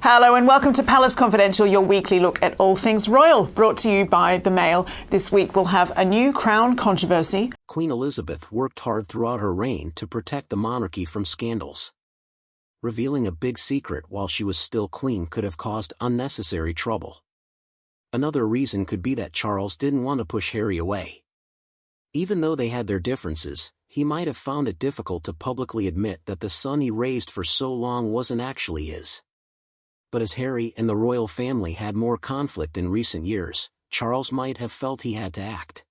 Hello and welcome to Palace Confidential, your weekly look at all things royal, brought to you by The Mail. This week we'll have a new crown controversy. Queen Elizabeth worked hard throughout her reign to protect the monarchy from scandals. Revealing a big secret while she was still queen could have caused unnecessary trouble. Another reason could be that Charles didn't want to push Harry away. Even though they had their differences, he might have found it difficult to publicly admit that the son he raised for so long wasn't actually his. But as Harry and the royal family had more conflict in recent years, Charles might have felt he had to act.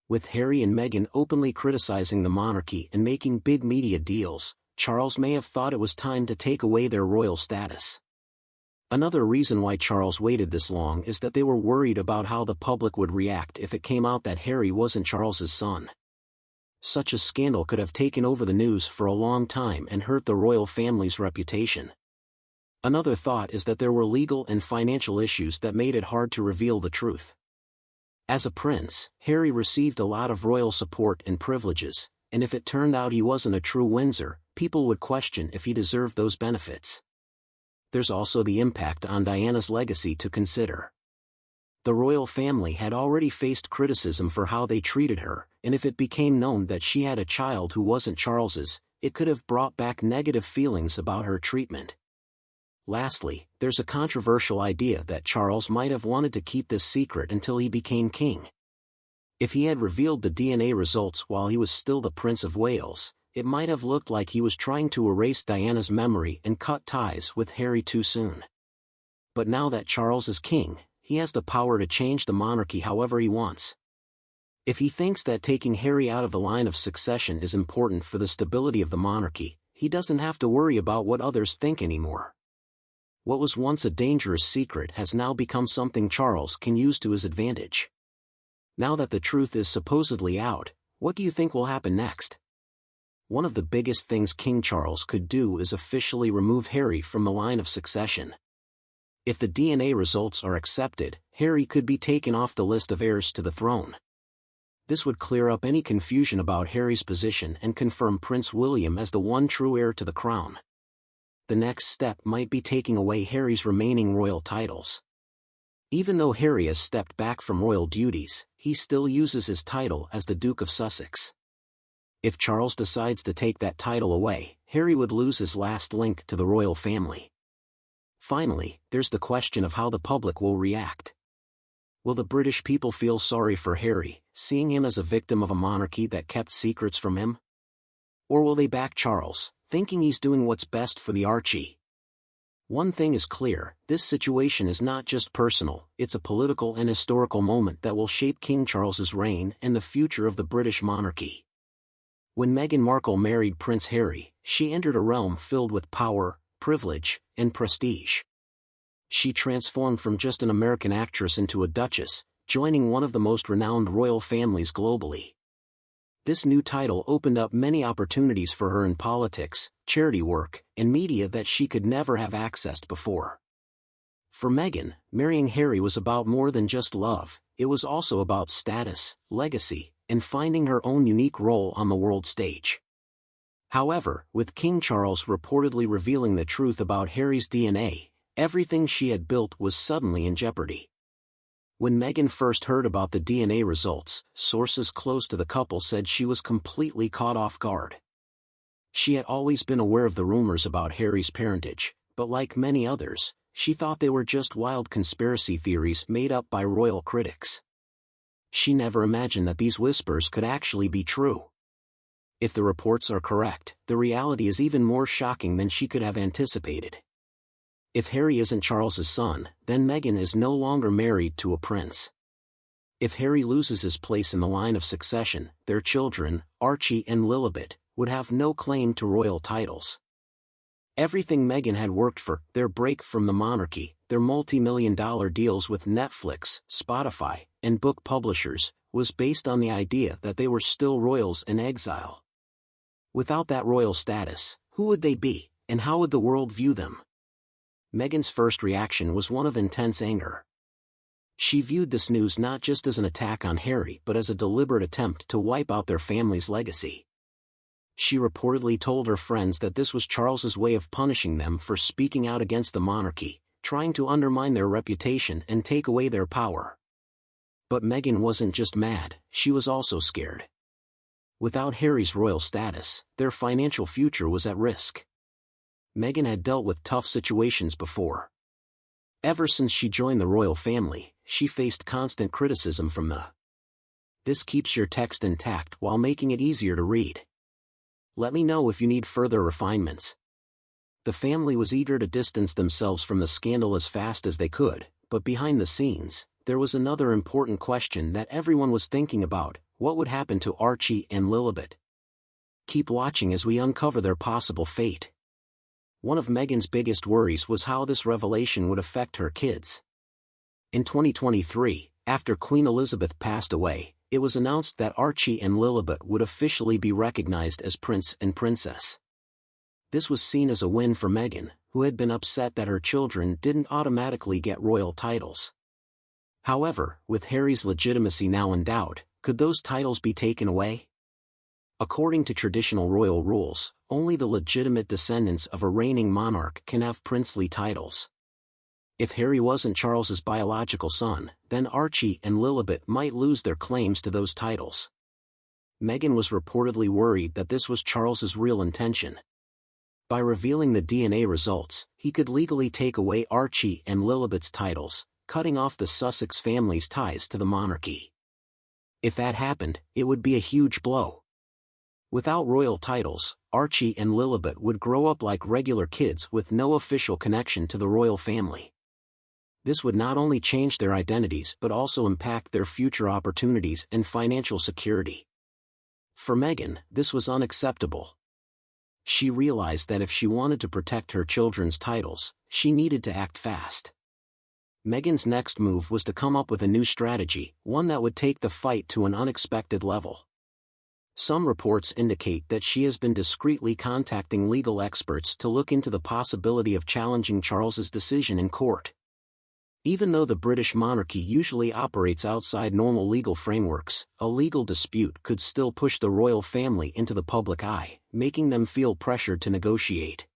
With Harry and Meghan openly criticizing the monarchy and making big media deals, Charles may have thought it was time to take away their royal status. Another reason why Charles waited this long is that they were worried about how the public would react if it came out that Harry wasn't Charles's son. Such a scandal could have taken over the news for a long time and hurt the royal family's reputation. Another thought is that there were legal and financial issues that made it hard to reveal the truth. As a prince, Harry received a lot of royal support and privileges, and if it turned out he wasn't a true Windsor, people would question if he deserved those benefits. There's also the impact on Diana's legacy to consider. The royal family had already faced criticism for how they treated her, and if it became known that she had a child who wasn't Charles's, it could have brought back negative feelings about her treatment. Lastly, there's a controversial idea that Charles might have wanted to keep this secret until he became king. If he had revealed the DNA results while he was still the Prince of Wales, it might have looked like he was trying to erase Diana's memory and cut ties with Harry too soon. But now that Charles is king, he has the power to change the monarchy however he wants. If he thinks that taking Harry out of the line of succession is important for the stability of the monarchy, he doesn't have to worry about what others think anymore. What was once a dangerous secret has now become something Charles can use to his advantage. Now that the truth is supposedly out, what do you think will happen next? One of the biggest things King Charles could do is officially remove Harry from the line of succession. If the DNA results are accepted, Harry could be taken off the list of heirs to the throne. This would clear up any confusion about Harry's position and confirm Prince William as the one true heir to the crown. The next step might be taking away Harry's remaining royal titles. Even though Harry has stepped back from royal duties, he still uses his title as the Duke of Sussex. If Charles decides to take that title away, Harry would lose his last link to the royal family. Finally, there's the question of how the public will react. Will the British people feel sorry for Harry, seeing him as a victim of a monarchy that kept secrets from him? Or will they back Charles, thinking he's doing what's best for the Archie? One thing is clear, this situation is not just personal, it's a political and historical moment that will shape King Charles's reign and the future of the British monarchy. When Meghan Markle married Prince Harry, she entered a realm filled with power, privilege, and prestige. She transformed from just an American actress into a duchess, joining one of the most renowned royal families globally. This new title opened up many opportunities for her in politics, charity work, and media that she could never have accessed before. For Meghan, marrying Harry was about more than just love, it was also about status, legacy, and finding her own unique role on the world stage. However, with King Charles reportedly revealing the truth about Harry's DNA, everything she had built was suddenly in jeopardy. When Meghan first heard about the DNA results, sources close to the couple said she was completely caught off guard. She had always been aware of the rumors about Harry's parentage, but like many others, she thought they were just wild conspiracy theories made up by royal critics. She never imagined that these whispers could actually be true. If the reports are correct, the reality is even more shocking than she could have anticipated. If Harry isn't Charles's son, then Meghan is no longer married to a prince. If Harry loses his place in the line of succession, their children, Archie and Lilibet, would have no claim to royal titles. Everything Meghan had worked for, their break from the monarchy, their multi-million-dollar deals with Netflix, Spotify, and book publishers, was based on the idea that they were still royals in exile. Without that royal status, who would they be, and how would the world view them? Meghan's first reaction was one of intense anger. She viewed this news not just as an attack on Harry but as a deliberate attempt to wipe out their family's legacy. She reportedly told her friends that this was Charles's way of punishing them for speaking out against the monarchy, trying to undermine their reputation and take away their power. But Meghan wasn't just mad, she was also scared. Without Harry's royal status, their financial future was at risk. Meghan had dealt with tough situations before. Ever since she joined the royal family, she faced constant criticism from the "This keeps your text intact" while making it easier to read. Let me know if you need further refinements. The family was eager to distance themselves from the scandal as fast as they could, but behind the scenes, there was another important question that everyone was thinking about: what would happen to Archie and Lilibet? Keep watching as we uncover their possible fate. One of Meghan's biggest worries was how this revelation would affect her kids. In 2023, after Queen Elizabeth passed away, it was announced that Archie and Lilibet would officially be recognized as Prince and Princess. This was seen as a win for Meghan, who had been upset that her children didn't automatically get royal titles. However, with Harry's legitimacy now in doubt, could those titles be taken away? According to traditional royal rules, only the legitimate descendants of a reigning monarch can have princely titles. If Harry wasn't Charles's biological son, then Archie and Lilibet might lose their claims to those titles. Meghan was reportedly worried that this was Charles's real intention. By revealing the DNA results, he could legally take away Archie and Lilibet's titles, cutting off the Sussex family's ties to the monarchy. If that happened, it would be a huge blow. Without royal titles, Archie and Lilibet would grow up like regular kids with no official connection to the royal family. This would not only change their identities but also impact their future opportunities and financial security. For Meghan, this was unacceptable. She realized that if she wanted to protect her children's titles, she needed to act fast. Meghan's next move was to come up with a new strategy, one that would take the fight to an unexpected level. Some reports indicate that she has been discreetly contacting legal experts to look into the possibility of challenging Charles's decision in court. Even though the British monarchy usually operates outside normal legal frameworks, a legal dispute could still push the royal family into the public eye, making them feel pressured to negotiate.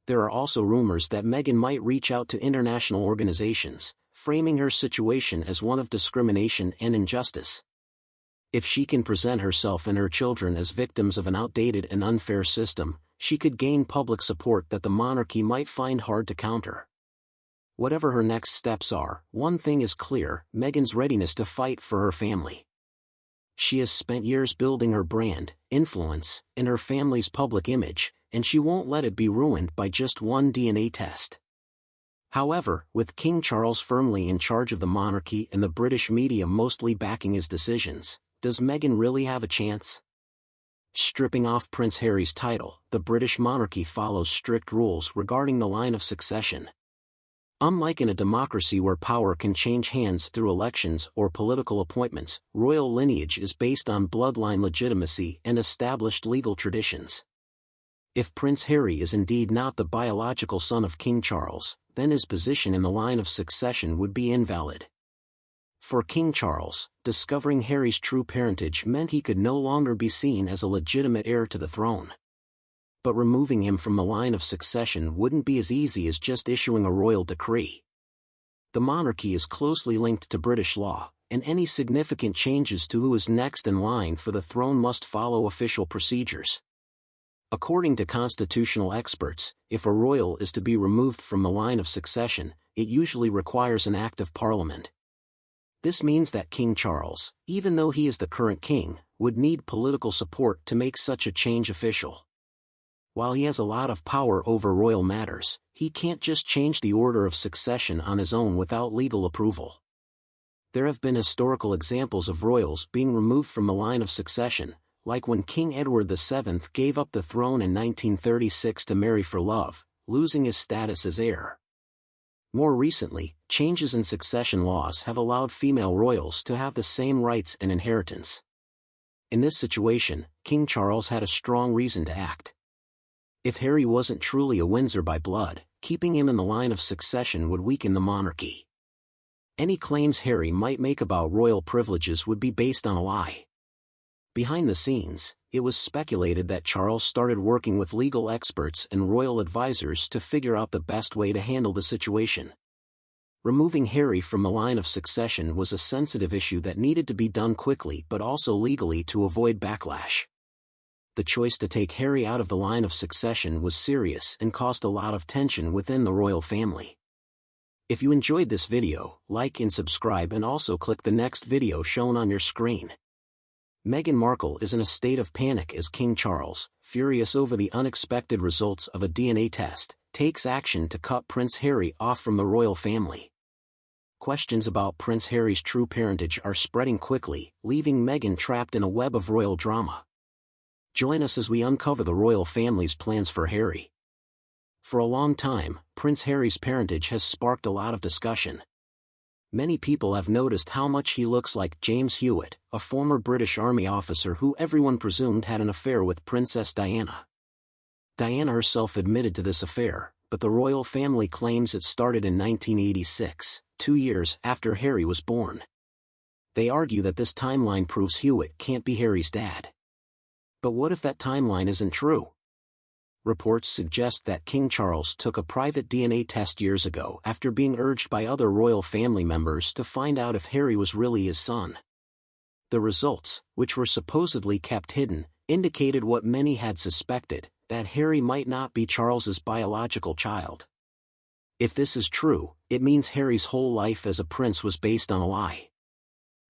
There are also rumors that Meghan might reach out to international organizations, framing her situation as one of discrimination and injustice. If she can present herself and her children as victims of an outdated and unfair system, she could gain public support that the monarchy might find hard to counter. Whatever her next steps are, one thing is clear: Meghan's readiness to fight for her family. She has spent years building her brand, influence, and her family's public image, and she won't let it be ruined by just one DNA test. However, with King Charles firmly in charge of the monarchy and the British media mostly backing his decisions, does Meghan really have a chance? Stripping off Prince Harry's title, the British monarchy follows strict rules regarding the line of succession. Unlike in a democracy where power can change hands through elections or political appointments, royal lineage is based on bloodline legitimacy and established legal traditions. If Prince Harry is indeed not the biological son of King Charles, then his position in the line of succession would be invalid. For King Charles, discovering Harry's true parentage meant he could no longer be seen as a legitimate heir to the throne. But removing him from the line of succession wouldn't be as easy as just issuing a royal decree. The monarchy is closely linked to British law, and any significant changes to who is next in line for the throne must follow official procedures. According to constitutional experts, if a royal is to be removed from the line of succession, it usually requires an act of parliament. This means that King Charles, even though he is the current king, would need political support to make such a change official. While he has a lot of power over royal matters, he can't just change the order of succession on his own without legal approval. There have been historical examples of royals being removed from the line of succession, like when King Edward VII gave up the throne in 1936 to marry for love, losing his status as heir. More recently, changes in succession laws have allowed female royals to have the same rights and inheritance. In this situation, King Charles had a strong reason to act. If Harry wasn't truly a Windsor by blood, keeping him in the line of succession would weaken the monarchy. Any claims Harry might make about royal privileges would be based on a lie. Behind the scenes, it was speculated that Charles started working with legal experts and royal advisors to figure out the best way to handle the situation. Removing Harry from the line of succession was a sensitive issue that needed to be done quickly but also legally to avoid backlash. The choice to take Harry out of the line of succession was serious and caused a lot of tension within the royal family. If you enjoyed this video, like and subscribe and also click the next video shown on your screen. Meghan Markle is in a state of panic as King Charles, furious over the unexpected results of a DNA test, takes action to cut Prince Harry off from the royal family. Questions about Prince Harry's true parentage are spreading quickly, leaving Meghan trapped in a web of royal drama. Join us as we uncover the royal family's plans for Harry. For a long time, Prince Harry's parentage has sparked a lot of discussion. Many people have noticed how much he looks like James Hewitt, a former British Army officer who everyone presumed had an affair with Princess Diana. Diana herself admitted to this affair, but the royal family claims it started in 1986, 2 years after Harry was born. They argue that this timeline proves Hewitt can't be Harry's dad. But what if that timeline isn't true? Reports suggest that King Charles took a private DNA test years ago after being urged by other royal family members to find out if Harry was really his son. The results, which were supposedly kept hidden, indicated what many had suspected, that Harry might not be Charles's biological child. If this is true, it means Harry's whole life as a prince was based on a lie.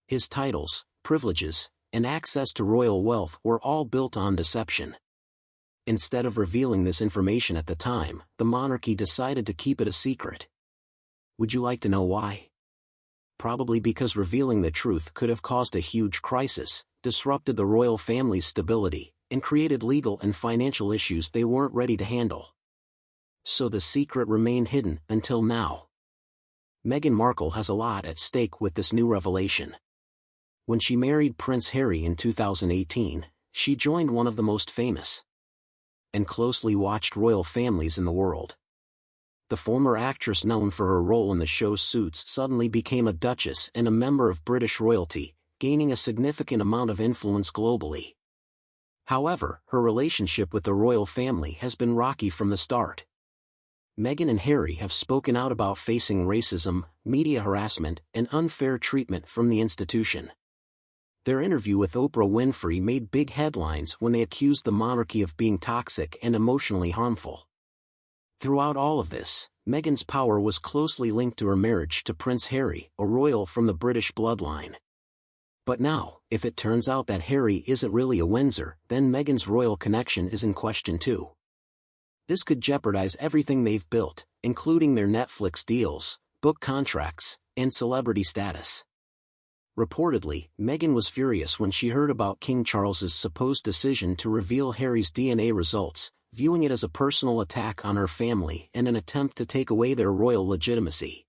His titles, privileges, and access to royal wealth were all built on deception. Instead of revealing this information at the time, the monarchy decided to keep it a secret. Would you like to know why? Probably because revealing the truth could have caused a huge crisis, disrupted the royal family's stability, and created legal and financial issues they weren't ready to handle. So the secret remained hidden until now. Meghan Markle has a lot at stake with this new revelation. When she married Prince Harry in 2018, she joined one of the most famous and closely watched royal families in the world. The former actress known for her role in the show Suits suddenly became a duchess and a member of British royalty, gaining a significant amount of influence globally. However, her relationship with the royal family has been rocky from the start. Meghan and Harry have spoken out about facing racism, media harassment, and unfair treatment from the institution. Their interview with Oprah Winfrey made big headlines when they accused the monarchy of being toxic and emotionally harmful. Throughout all of this, Meghan's power was closely linked to her marriage to Prince Harry, a royal from the British bloodline. But now, if it turns out that Harry isn't really a Windsor, then Meghan's royal connection is in question too. This could jeopardize everything they've built, including their Netflix deals, book contracts, and celebrity status. Reportedly, Meghan was furious when she heard about King Charles's supposed decision to reveal Harry's DNA results, viewing it as a personal attack on her family and an attempt to take away their royal legitimacy.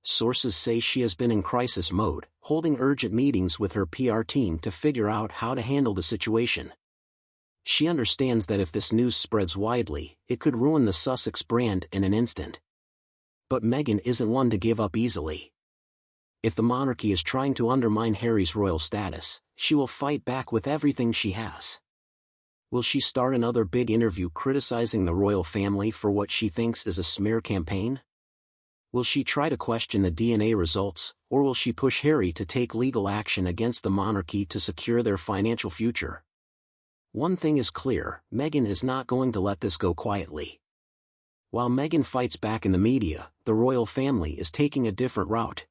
Sources say she has been in crisis mode, holding urgent meetings with her PR team to figure out how to handle the situation. She understands that if this news spreads widely, it could ruin the Sussex brand in an instant. But Meghan isn't one to give up easily. If the monarchy is trying to undermine Harry's royal status, she will fight back with everything she has. Will she start another big interview criticizing the royal family for what she thinks is a smear campaign? Will she try to question the DNA results, or will she push Harry to take legal action against the monarchy to secure their financial future? One thing is clear, Meghan is not going to let this go quietly. While Meghan fights back in the media, the royal family is taking a different route.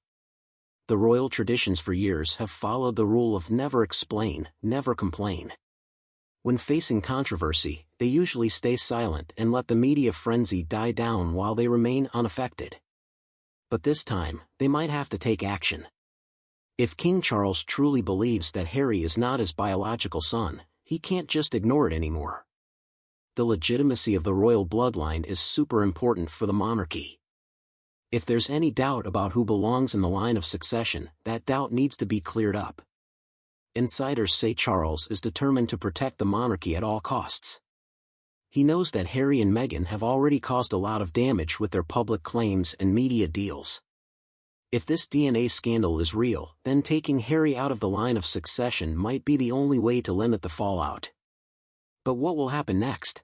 The royal traditions for years have followed the rule of never explain, never complain. When facing controversy, they usually stay silent and let the media frenzy die down while they remain unaffected. But this time, they might have to take action. If King Charles truly believes that Harry is not his biological son, he can't just ignore it anymore. The legitimacy of the royal bloodline is super important for the monarchy. If there's any doubt about who belongs in the line of succession, that doubt needs to be cleared up. Insiders say Charles is determined to protect the monarchy at all costs. He knows that Harry and Meghan have already caused a lot of damage with their public claims and media deals. If this DNA scandal is real, then taking Harry out of the line of succession might be the only way to limit the fallout. But what will happen next?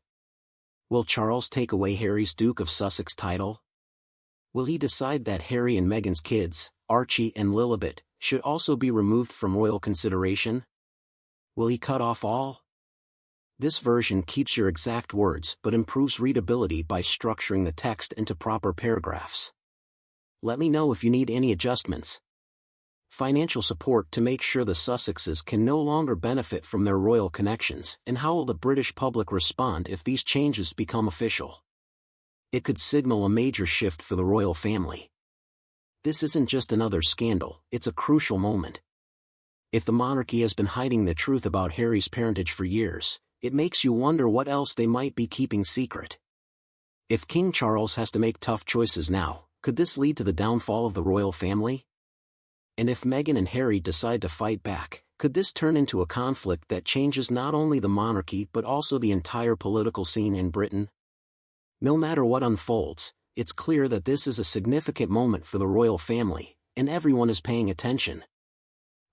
Will Charles take away Harry's Duke of Sussex title? Will he decide that Harry and Meghan's kids, Archie and Lilibet, should also be removed from royal consideration? Will he cut off all? This version keeps your exact words but improves readability by structuring the text into proper paragraphs. Let me know if you need any adjustments. Financial support to make sure the Sussexes can no longer benefit from their royal connections, and how will the British public respond if these changes become official? It could signal a major shift for the royal family. This isn't just another scandal, it's a crucial moment. If the monarchy has been hiding the truth about Harry's parentage for years, it makes you wonder what else they might be keeping secret. If King Charles has to make tough choices now, could this lead to the downfall of the royal family? And if Meghan and Harry decide to fight back, could this turn into a conflict that changes not only the monarchy but also the entire political scene in Britain? No matter what unfolds, it's clear that this is a significant moment for the royal family, and everyone is paying attention.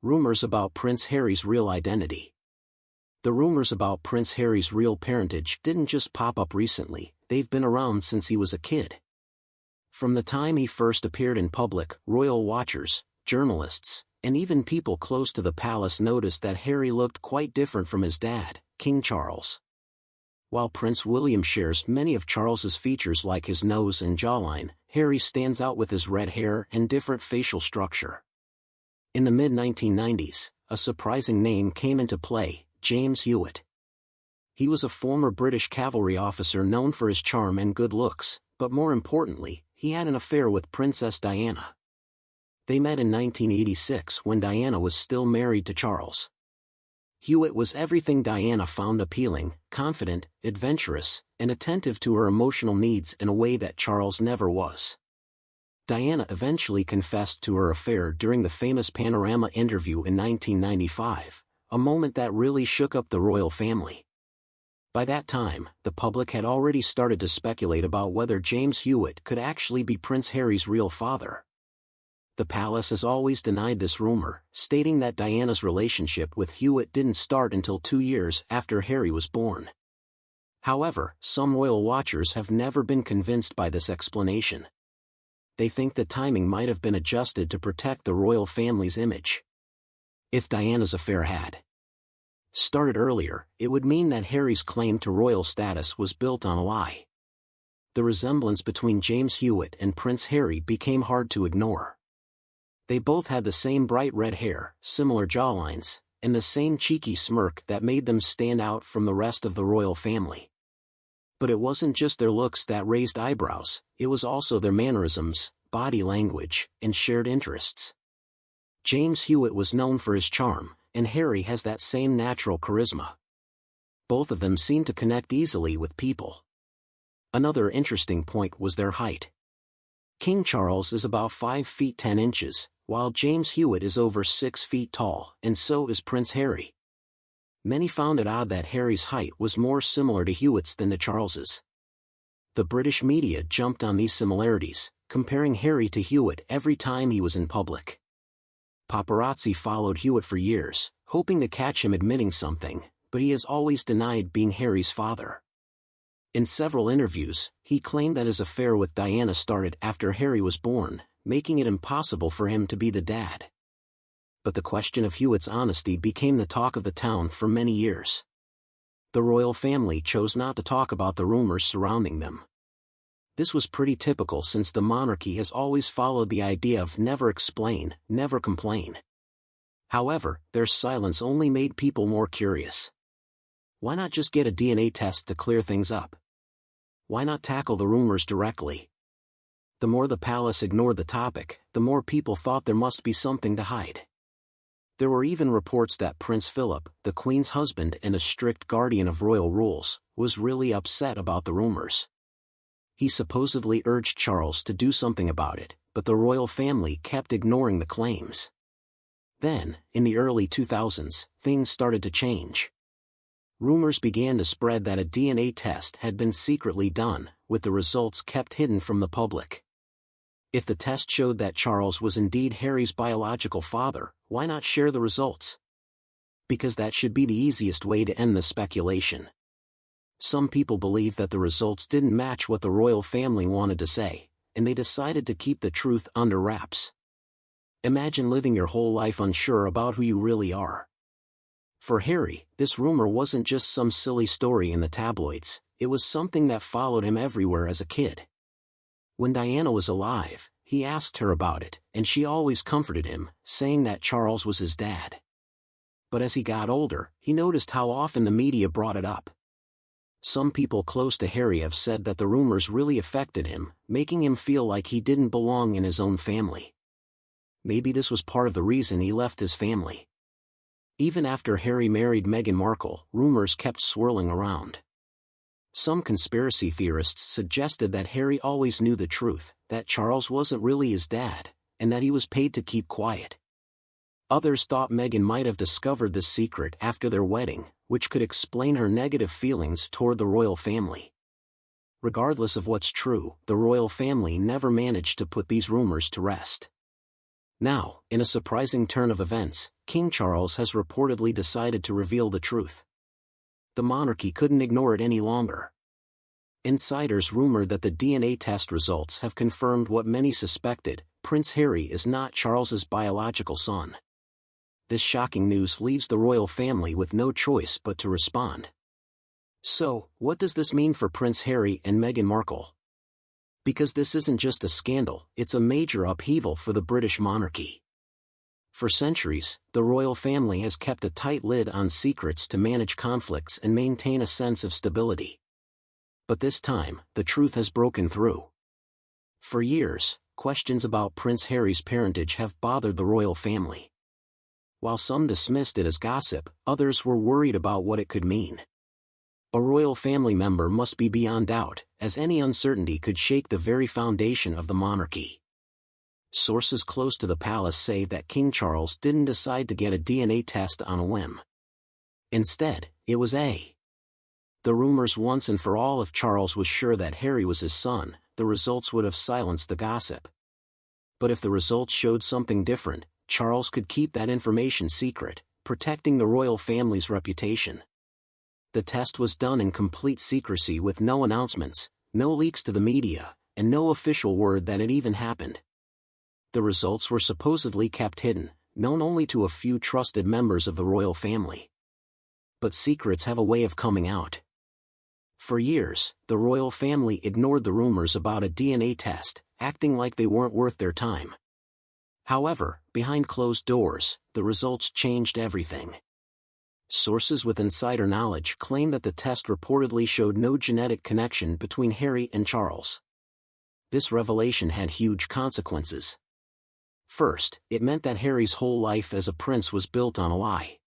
Rumors about Prince Harry's real identity. The rumors about Prince Harry's real parentage didn't just pop up recently, they've been around since he was a kid. From the time he first appeared in public, royal watchers, journalists, and even people close to the palace noticed that Harry looked quite different from his dad, King Charles. While Prince William shares many of Charles's features like his nose and jawline, Harry stands out with his red hair and different facial structure. In the mid-1990s, a surprising name came into play, James Hewitt. He was a former British cavalry officer known for his charm and good looks, but more importantly, he had an affair with Princess Diana. They met in 1986 when Diana was still married to Charles. Hewitt was everything Diana found appealing, confident, adventurous, and attentive to her emotional needs in a way that Charles never was. Diana eventually confessed to her affair during the famous Panorama interview in 1995, a moment that really shook up the royal family. By that time, the public had already started to speculate about whether James Hewitt could actually be Prince Harry's real father. The palace has always denied this rumor, stating that Diana's relationship with Hewitt didn't start until 2 years after Harry was born. However, some royal watchers have never been convinced by this explanation. They think the timing might have been adjusted to protect the royal family's image. If Diana's affair had started earlier, it would mean that Harry's claim to royal status was built on a lie. The resemblance between James Hewitt and Prince Harry became hard to ignore. They both had the same bright red hair, similar jawlines, and the same cheeky smirk that made them stand out from the rest of the royal family. But it wasn't just their looks that raised eyebrows, it was also their mannerisms, body language, and shared interests. James Hewitt was known for his charm, and Harry has that same natural charisma. Both of them seem to connect easily with people. Another interesting point was their height. King Charles is about 5 feet 10 inches, while James Hewitt is over 6 feet tall, and so is Prince Harry. Many found it odd that Harry's height was more similar to Hewitt's than to Charles's. The British media jumped on these similarities, comparing Harry to Hewitt every time he was in public. Paparazzi followed Hewitt for years, hoping to catch him admitting something, but he has always denied being Harry's father. In several interviews, he claimed that his affair with Diana started after Harry was born, making it impossible for him to be the dad. But the question of Hewitt's honesty became the talk of the town for many years. The royal family chose not to talk about the rumors surrounding them. This was pretty typical since the monarchy has always followed the idea of never explain, never complain. However, their silence only made people more curious. Why not just get a DNA test to clear things up? Why not tackle the rumors directly? The more the palace ignored the topic, the more people thought there must be something to hide. There were even reports that Prince Philip, the Queen's husband and a strict guardian of royal rules, was really upset about the rumors. He supposedly urged Charles to do something about it, but the royal family kept ignoring the claims. Then, in the early 2000s, things started to change. Rumors began to spread that a DNA test had been secretly done, with the results kept hidden from the public. If the test showed that Charles was indeed Harry's biological father, why not share the results? Because that should be the easiest way to end the speculation. Some people believe that the results didn't match what the royal family wanted to say, and they decided to keep the truth under wraps. Imagine living your whole life unsure about who you really are. For Harry, this rumor wasn't just some silly story in the tabloids, it was something that followed him everywhere as a kid. When Diana was alive, he asked her about it, and she always comforted him, saying that Charles was his dad. But as he got older, he noticed how often the media brought it up. Some people close to Harry have said that the rumors really affected him, making him feel like he didn't belong in his own family. Maybe this was part of the reason he left his family. Even after Harry married Meghan Markle, rumors kept swirling around. Some conspiracy theorists suggested that Harry always knew the truth, that Charles wasn't really his dad, and that he was paid to keep quiet. Others thought Meghan might have discovered this secret after their wedding, which could explain her negative feelings toward the royal family. Regardless of what's true, the royal family never managed to put these rumors to rest. Now, in a surprising turn of events, King Charles has reportedly decided to reveal the truth. The monarchy couldn't ignore it any longer. Insiders rumored that the DNA test results have confirmed what many suspected: Prince Harry is not Charles's biological son. This shocking news leaves the royal family with no choice but to respond. So, what does this mean for Prince Harry and Meghan Markle? Because this isn't just a scandal, it's a major upheaval for the British monarchy. For centuries, the royal family has kept a tight lid on secrets to manage conflicts and maintain a sense of stability. But this time, the truth has broken through. For years, questions about Prince Harry's parentage have bothered the royal family. While some dismissed it as gossip, others were worried about what it could mean. A royal family member must be beyond doubt, as any uncertainty could shake the very foundation of the monarchy. Sources close to the palace say that King Charles didn't decide to get a DNA test on a whim. Instead, it was the rumors once and for all. If Charles was sure that Harry was his son, the results would have silenced the gossip. But if the results showed something different, Charles could keep that information secret, protecting the royal family's reputation. The test was done in complete secrecy with no announcements, no leaks to the media, and no official word that it even happened. The results were supposedly kept hidden, known only to a few trusted members of the royal family. But secrets have a way of coming out. For years, the royal family ignored the rumors about a DNA test, acting like they weren't worth their time. However, behind closed doors, the results changed everything. Sources with insider knowledge claim that the test reportedly showed no genetic connection between Harry and Charles. This revelation had huge consequences. First, it meant that Harry's whole life as a prince was built on a lie.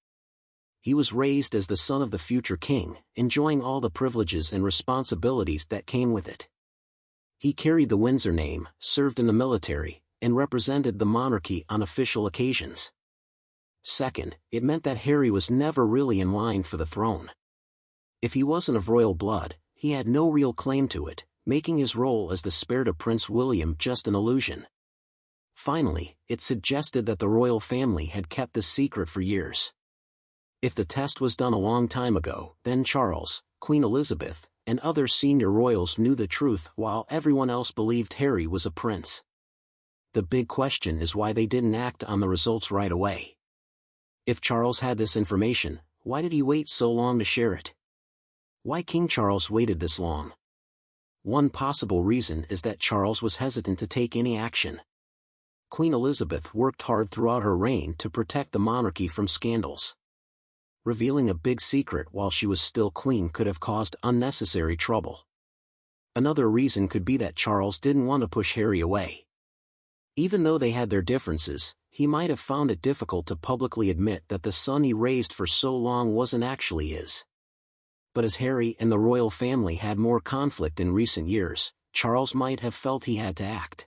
He was raised as the son of the future king, enjoying all the privileges and responsibilities that came with it. He carried the Windsor name, served in the military, and represented the monarchy on official occasions. Second, it meant that Harry was never really in line for the throne. If he wasn't of royal blood, he had no real claim to it, making his role as the spare to Prince William just an illusion. Finally, it suggested that the royal family had kept this secret for years. If the test was done a long time ago, then Charles, Queen Elizabeth, and other senior royals knew the truth while everyone else believed Harry was a prince. The big question is why they didn't act on the results right away. If Charles had this information, why did he wait so long to share it? Why King Charles waited this long? One possible reason is that Charles was hesitant to take any action. Queen Elizabeth worked hard throughout her reign to protect the monarchy from scandals. Revealing a big secret while she was still queen could have caused unnecessary trouble. Another reason could be that Charles didn't want to push Harry away. Even though they had their differences, he might have found it difficult to publicly admit that the son he raised for so long wasn't actually his. But as Harry and the royal family had more conflict in recent years, Charles might have felt he had to act.